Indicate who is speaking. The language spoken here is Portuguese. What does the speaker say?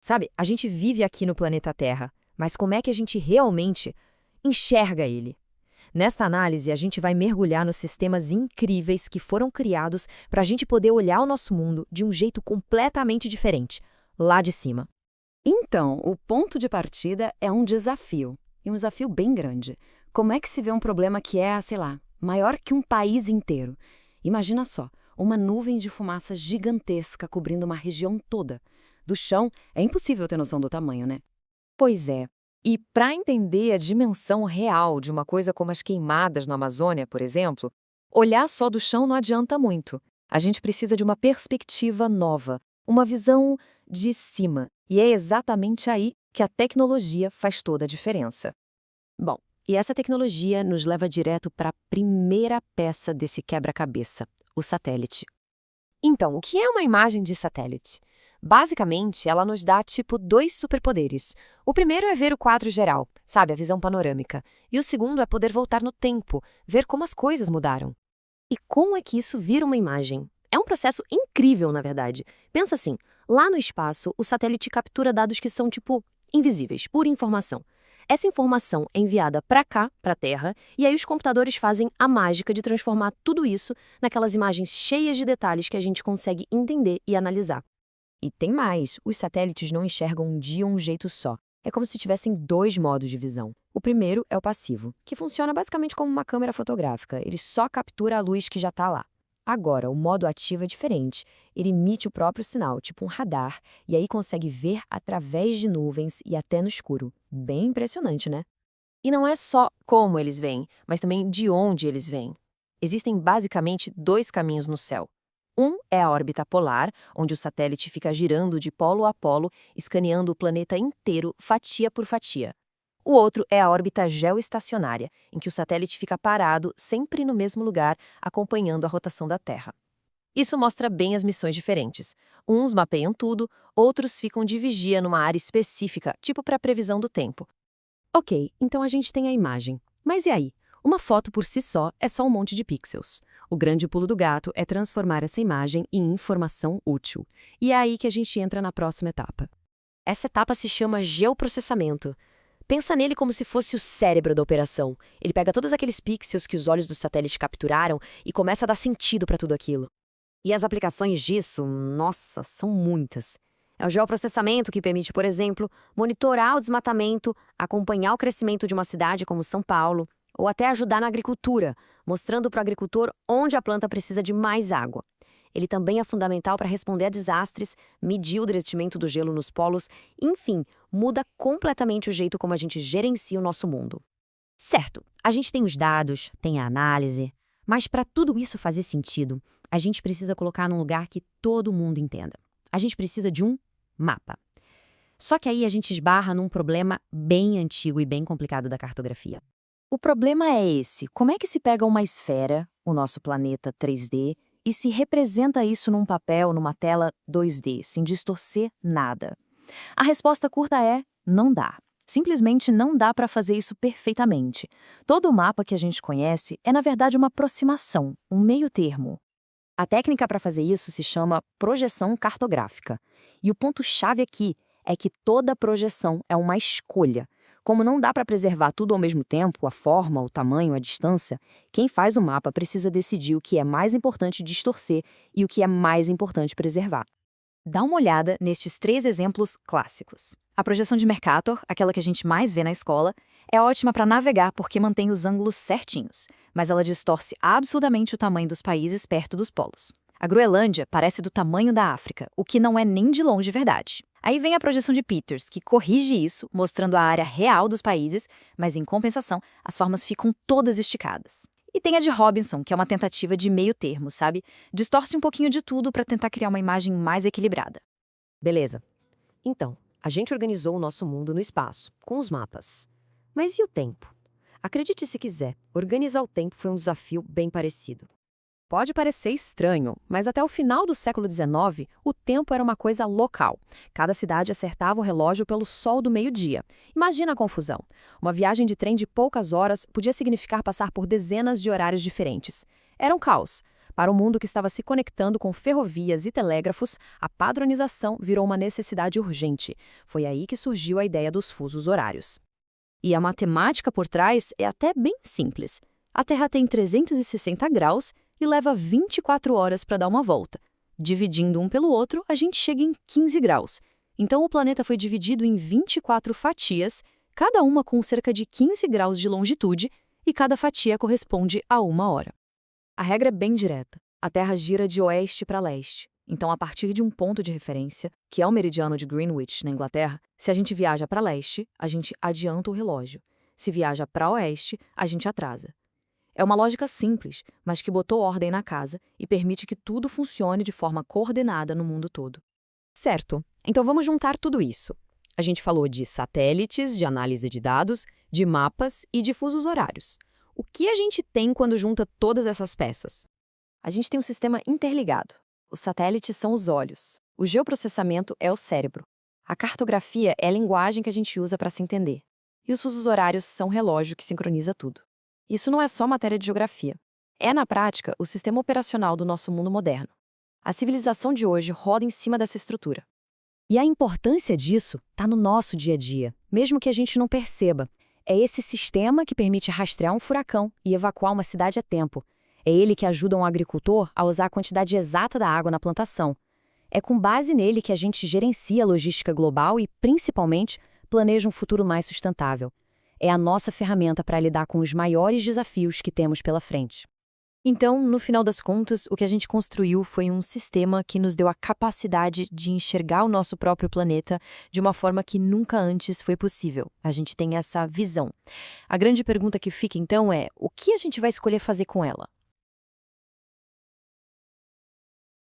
Speaker 1: Sabe, a gente vive aqui no planeta Terra, mas como é que a gente realmente enxerga ele? Nesta análise, a gente vai mergulhar nos sistemas incríveis que foram criados para a gente poder olhar o nosso mundo de um jeito completamente diferente, lá de cima.
Speaker 2: Então, o ponto de partida é um desafio, e um desafio bem grande. Como é que se vê um problema que é, sei lá, maior que um país inteiro? Imagina só, uma nuvem de fumaça gigantesca cobrindo uma região toda. Do chão, é impossível ter noção do tamanho, né?
Speaker 1: Pois é. E para entender a dimensão real de uma coisa como as queimadas no Amazônia, por exemplo, olhar só do chão não adianta muito. A gente precisa de uma perspectiva nova, uma visão de cima. E é exatamente aí que a tecnologia faz toda a diferença.
Speaker 2: Bom, e essa tecnologia nos leva direto para a primeira peça desse quebra-cabeça, o satélite.
Speaker 1: Então, o que é uma imagem de satélite? Basicamente, ela nos dá, tipo, dois superpoderes. O primeiro é ver o quadro geral, sabe, a visão panorâmica. E o segundo é poder voltar no tempo, ver como as coisas mudaram.
Speaker 3: E como é que isso vira uma imagem? É um processo incrível, na verdade. Pensa assim, lá no espaço, o satélite captura dados que são, tipo, invisíveis, pura informação. Essa informação é enviada para cá, para a Terra, e aí os computadores fazem a mágica de transformar tudo isso naquelas imagens cheias de detalhes que a gente consegue entender e analisar.
Speaker 1: E tem mais, os satélites não enxergam de um jeito só. É como se tivessem dois modos de visão. O primeiro é o passivo, que funciona basicamente como uma câmera fotográfica. Ele só captura a luz que já está lá. Agora, o modo ativo é diferente. Ele emite o próprio sinal, tipo um radar, e aí consegue ver através de nuvens e até no escuro. Bem impressionante, né? E não é só como eles vêm, mas também de onde eles vêm. Existem basicamente dois caminhos no céu. Um é a órbita polar, onde o satélite fica girando de polo a polo, escaneando o planeta inteiro, fatia por fatia. O outro é a órbita geoestacionária, em que o satélite fica parado, sempre no mesmo lugar, acompanhando a rotação da Terra. Isso mostra bem as missões diferentes. Uns mapeiam tudo, outros ficam de vigia numa área específica, tipo para previsão do tempo.
Speaker 3: Ok, então a gente tem a imagem. Mas e aí? Uma foto por si só é só um monte de pixels. O grande pulo do gato é transformar essa imagem em informação útil. E é aí que a gente entra na próxima etapa.
Speaker 4: Essa etapa se chama geoprocessamento. Pensa nele como se fosse o cérebro da operação. Ele pega todos aqueles pixels que os olhos do satélite capturaram e começa a dar sentido para tudo aquilo. E as aplicações disso, nossa, são muitas. É o geoprocessamento que permite, por exemplo, monitorar o desmatamento, acompanhar o crescimento de uma cidade como São Paulo, ou até ajudar na agricultura, mostrando para o agricultor onde a planta precisa de mais água. Ele também é fundamental para responder a desastres, medir o derretimento do gelo nos polos, enfim, muda completamente o jeito como a gente gerencia o nosso mundo.
Speaker 5: Certo, a gente tem os dados, tem a análise, mas para tudo isso fazer sentido, a gente precisa colocar num lugar que todo mundo entenda. A gente precisa de um mapa. Só que aí a gente esbarra num problema bem antigo e bem complicado da cartografia.
Speaker 3: O problema é esse: como é que se pega uma esfera, o nosso planeta 3D, e se representa isso num papel, numa tela 2D, sem distorcer nada? A resposta curta é: não dá. Simplesmente não dá para fazer isso perfeitamente. Todo o mapa que a gente conhece é, na verdade, uma aproximação, um meio termo.
Speaker 4: A técnica para fazer isso se chama projeção cartográfica. E o ponto-chave aqui é que toda projeção é uma escolha. Como não dá para preservar tudo ao mesmo tempo, a forma, o tamanho, a distância, quem faz o mapa precisa decidir o que é mais importante distorcer e o que é mais importante preservar.
Speaker 1: Dá uma olhada nestes 3 exemplos clássicos. A projeção de Mercator, aquela que a gente mais vê na escola, é ótima para navegar porque mantém os ângulos certinhos, mas ela distorce absurdamente o tamanho dos países perto dos polos. A Groenlândia parece do tamanho da África, o que não é nem de longe verdade. Aí vem a projeção de Peters, que corrige isso, mostrando a área real dos países, mas em compensação, as formas ficam todas esticadas. E tem a de Robinson, que é uma tentativa de meio termo, sabe? Distorce um pouquinho de tudo para tentar criar uma imagem mais equilibrada.
Speaker 4: Beleza. Então, a gente organizou o nosso mundo no espaço, com os mapas. Mas e o tempo? Acredite se quiser, organizar o tempo foi um desafio bem parecido.
Speaker 1: Pode parecer estranho, mas até o final do século XIX, o tempo era uma coisa local. Cada cidade acertava o relógio pelo sol do meio-dia. Imagina a confusão. Uma viagem de trem de poucas horas podia significar passar por dezenas de horários diferentes. Era um caos.
Speaker 3: Para o mundo que estava se conectando com ferrovias e telégrafos, a padronização virou uma necessidade urgente. Foi aí que surgiu a ideia dos fusos horários. E a matemática por trás é até bem simples. A Terra tem 360 graus e leva 24 horas para dar uma volta. Dividindo um pelo outro, a gente chega em 15 graus. Então o planeta foi dividido em 24 fatias, cada uma com cerca de 15 graus de longitude, e cada fatia corresponde a 1 hora. A regra é bem direta. A Terra gira de oeste para leste. Então, a partir de um ponto de referência, que é o meridiano de Greenwich, na Inglaterra, se a gente viaja para leste, a gente adianta o relógio. Se viaja para oeste, a gente atrasa. É uma lógica simples, mas que botou ordem na casa e permite que tudo funcione de forma coordenada no mundo todo.
Speaker 1: Certo. Então vamos juntar tudo isso. A gente falou de satélites, de análise de dados, de mapas e de fusos horários. O que a gente tem quando junta todas essas peças?
Speaker 3: A gente tem um sistema interligado. Os satélites são os olhos. O geoprocessamento é o cérebro. A cartografia é a linguagem que a gente usa para se entender. E os fusos horários são o relógio que sincroniza tudo. Isso não é só matéria de geografia. É, na prática, o sistema operacional do nosso mundo moderno. A civilização de hoje roda em cima dessa estrutura.
Speaker 5: E a importância disso está no nosso dia a dia, mesmo que a gente não perceba. É esse sistema que permite rastrear um furacão e evacuar uma cidade a tempo. É ele que ajuda um agricultor a usar a quantidade exata da água na plantação. É com base nele que a gente gerencia a logística global e, principalmente, planeja um futuro mais sustentável. É a nossa ferramenta para lidar com os maiores desafios que temos pela frente.
Speaker 3: Então, no final das contas, o que a gente construiu foi um sistema que nos deu a capacidade de enxergar o nosso próprio planeta de uma forma que nunca antes foi possível. A gente tem essa visão. A grande pergunta que fica, então, é: o que a gente vai escolher fazer com ela?